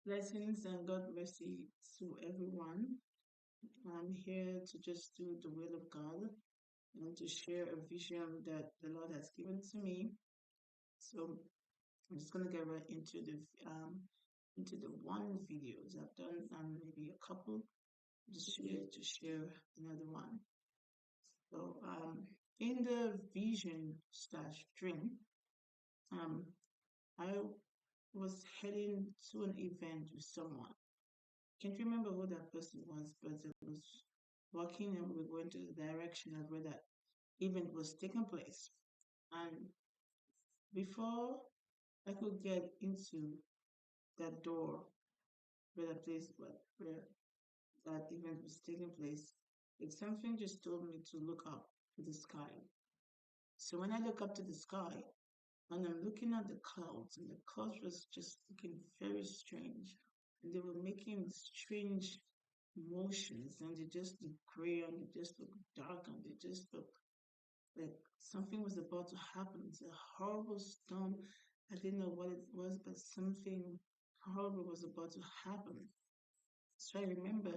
Blessings and God mercy to everyone. I'm here to just do the will of God and to share a vision that the Lord has given to me. So I'm just gonna get right into the one videos I've done, maybe a couple, just share to share another one. So in the vision slash dream, um, I was heading to an event with someone. Can't remember who that person was, but I was walking and we were going to the direction of where that event was taking place. And before I could get into that door where that place where that event was taking place, it's something just told me to look up to the sky. So when I look up to the sky and I'm looking at the clouds, and the clouds was just looking very strange. And they were making strange motions, and they just look gray, and they just look dark, and they just look like something was about to happen. It's a horrible storm. I didn't know what it was, but something horrible was about to happen. So I remember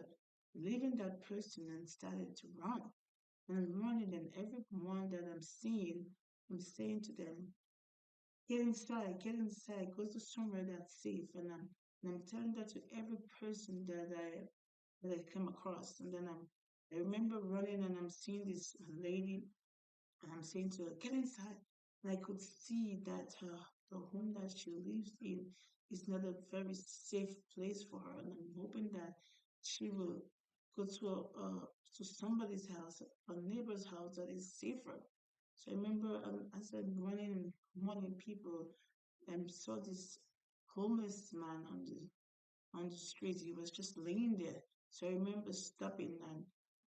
leaving that person and started to run. And I'm running, and everyone that I'm seeing, I'm saying to them, get inside, go to somewhere that's safe. And I'm telling that to every person that I came across. And then I remember running and I'm seeing this lady and I'm saying to her, get inside. And I could see that the home that she lives in is not a very safe place for her. And I'm hoping that she will go to somebody's house, a neighbor's house that is safer. So I remember as I'm running and morning people saw this homeless man on the street. He was just laying there. So I remember stopping and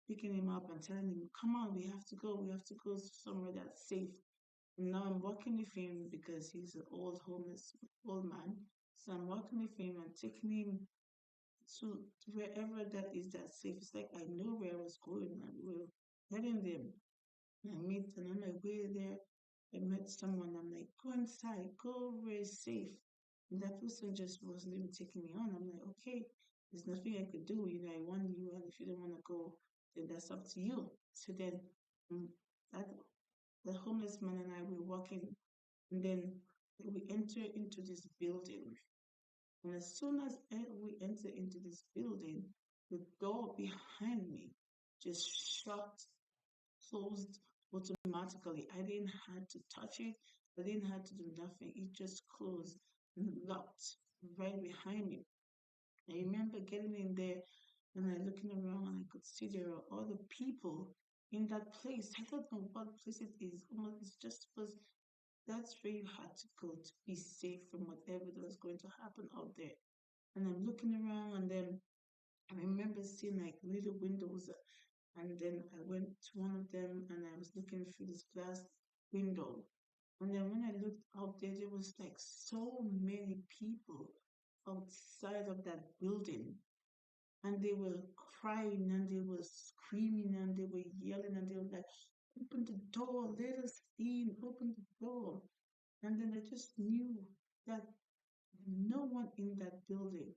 picking him up and telling him, come on, we have to go. We have to go somewhere that's safe. And now I'm walking with him because he's an old homeless old man. So I'm walking with him and taking him to wherever that is that's safe. It's like I know where I was going and we are heading there. I meet and on my way there, I met someone. I'm like, go inside, go where it's safe. And that person just wasn't even taking me on. I'm like, okay, there's nothing I could do. I want you, and if you don't want to go, then that's up to you. So then, mm, that the homeless man and I were walking, and then we enter into this building. And as soon as we enter into this building, the door behind me just shut closed automatically. I didn't have to touch it. I didn't have to do nothing. It just closed and locked right behind me. I remember getting in there and I looking around and I could see there are other people in that place. I don't know what place it is. Almost it's just was that's where you had to go to be safe from whatever that was going to happen out there. And I'm looking around and then I remember seeing like little windows and then I went to one of them and I was looking through this glass window. And then when I looked out there, there was like so many people outside of that building. And they were crying and they were screaming and they were yelling and they were like, open the door, let us in, open the door. And then I just knew that no one in that building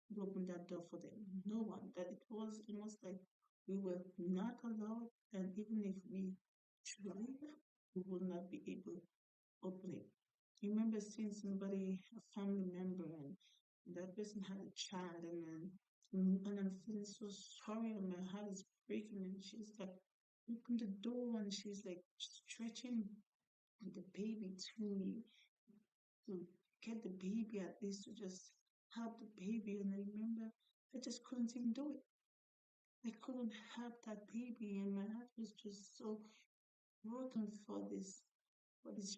would open that door for them. No one. That it was almost like we were not allowed, and even if we tried, we would not be able to open it. You remember seeing somebody, a family member, and that person had a child, and I'm feeling so sorry, and my heart is breaking, and she's like, open the door, and she's like stretching the baby to me to get the baby at least to just have the baby. And I remember I just couldn't even do it. I couldn't have that baby, and my heart was just so broken for this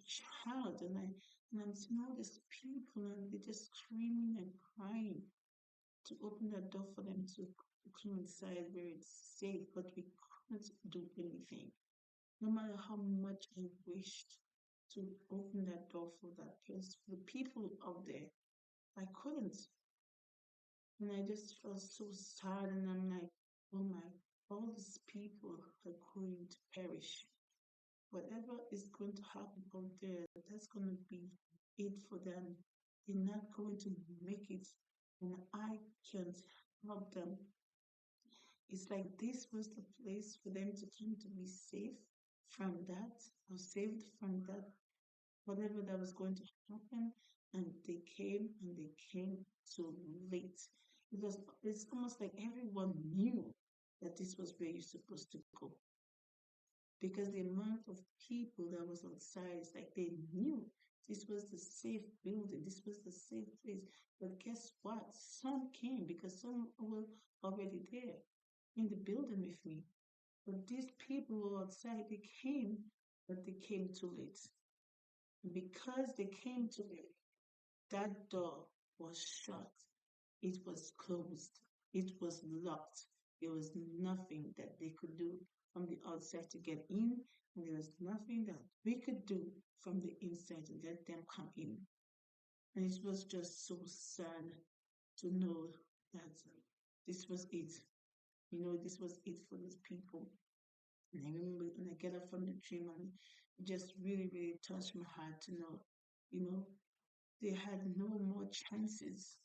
child. And I'm seeing all these people, and they're just screaming and crying to open that door for them to come inside where it's safe, but we couldn't do anything. No matter how much I wished to open that door for that place, for the people out there, I couldn't. And I just felt so sad. And I'm like, oh my, all these people are going to perish. Whatever is going to happen out there, that's going to be it for them. They're not going to make it and I can't help them. It's like this was the place for them to come to be safe from that, or saved from that, whatever that was going to happen. And they came too late. Because it's almost like everyone knew that this was where you're supposed to go. Because the amount of people that was outside, it's like they knew this was the safe building, this was the safe place. But guess what? Some came because some were already there in the building with me. But these people were outside, they came, but they came too late. Because they came too late, that door was shut. It was closed. It was locked. There was nothing that they could do from the outside to get in, and there was nothing that we could do from the inside to let them come in. And it was just so sad to know that this was it. This was it for these people. And I remember when I get up from the dream, and it just really, really touched my heart to know, you know, they had no more chances.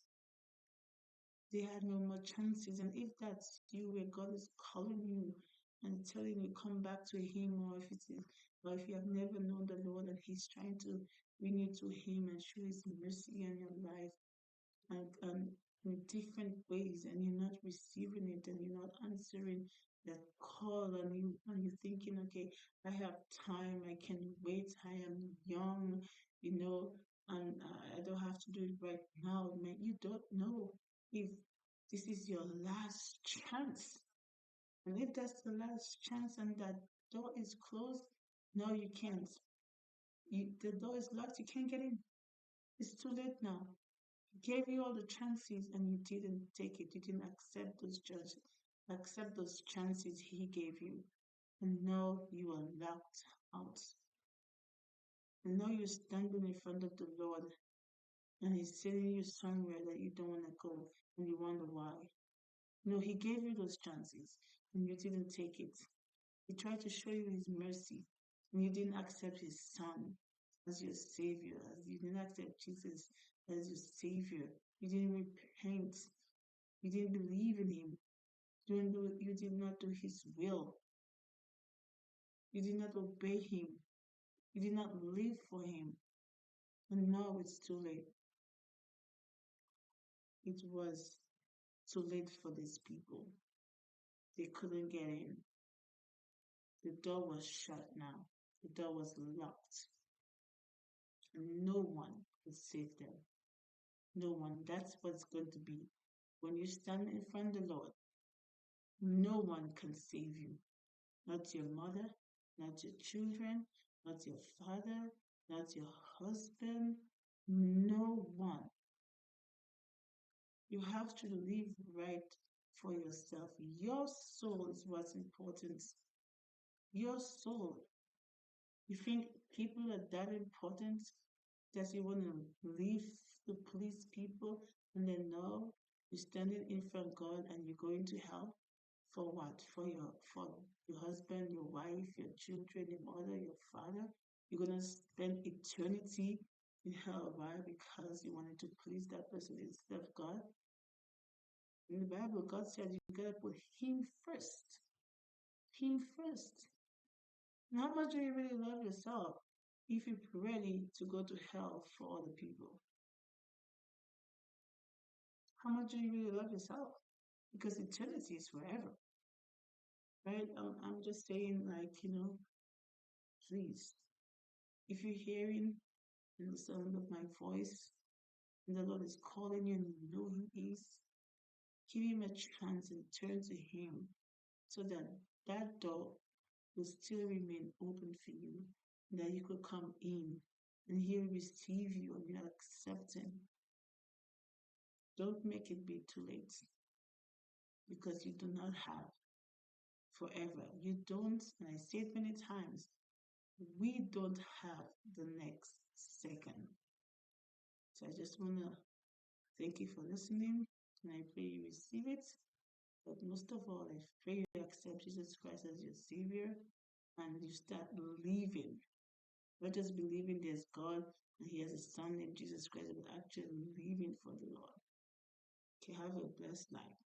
They had no more chances. And if that's you, where God is calling you and telling you come back to Him, or if it is, or if you have never known the Lord and He's trying to bring you to Him and show His mercy in your life, and in different ways, and you're not receiving it, and you're not answering that call, and you're thinking, okay, I have time, I can wait, I am young, you know, and I don't have to do it right now. Man, you don't know if this is your last chance. And if that's the last chance and that door is closed, no, you can't. The door is locked, you can't get in. It's too late now. Gave you all the chances and you didn't take it. You didn't accept those chances he gave you. And now you are locked out. And now you're standing in front of the Lord and he's sending you somewhere that you don't want to go and you wonder why. No, he gave you those chances and you didn't take it. He tried to show you his mercy and you didn't accept his son as your savior, as you didn't accept Jesus as your savior. You didn't repent. You didn't believe in him. You did not do his will. You did not obey him. You did not live for him. And now it's too late. It was too late for these people. They couldn't get in. The door was shut now. The door was locked. And no one could save them. No one. That's what's going to be. When you stand in front of the Lord, no one can save you. Not your mother, not your children, not your father, not your husband, no one. You have to live right for yourself. Your soul is what's important. Your soul. You think people are that important that you want to live to please people, and then no, you're standing in front of God and you're going to hell? For what? For your husband, your wife, your children, your mother, your father. You're gonna spend eternity in hell. Why? Because you wanted to please that person instead of God. In the Bible, God said you gotta put Him first. Him first. And how much do you really love yourself if you're ready to go to hell for other people? How much do you really love yourself? Because eternity is forever, right? I'm just saying, like, please, if you're hearing the sound of my voice, and the Lord is calling you and you know He is, give Him a chance and turn to Him so that that door will still remain open for you, that you could come in and He'll receive you and you'll accept Him. Don't make it be too late because you do not have forever. You don't, and I say it many times, we don't have the next second. So I just want to thank you for listening, and I pray you receive it. But most of all, I pray you accept Jesus Christ as your Savior and you start believing. Not just believing there's God and He has a Son named Jesus Christ, but actually living for the Lord. Okay, have a blessed night.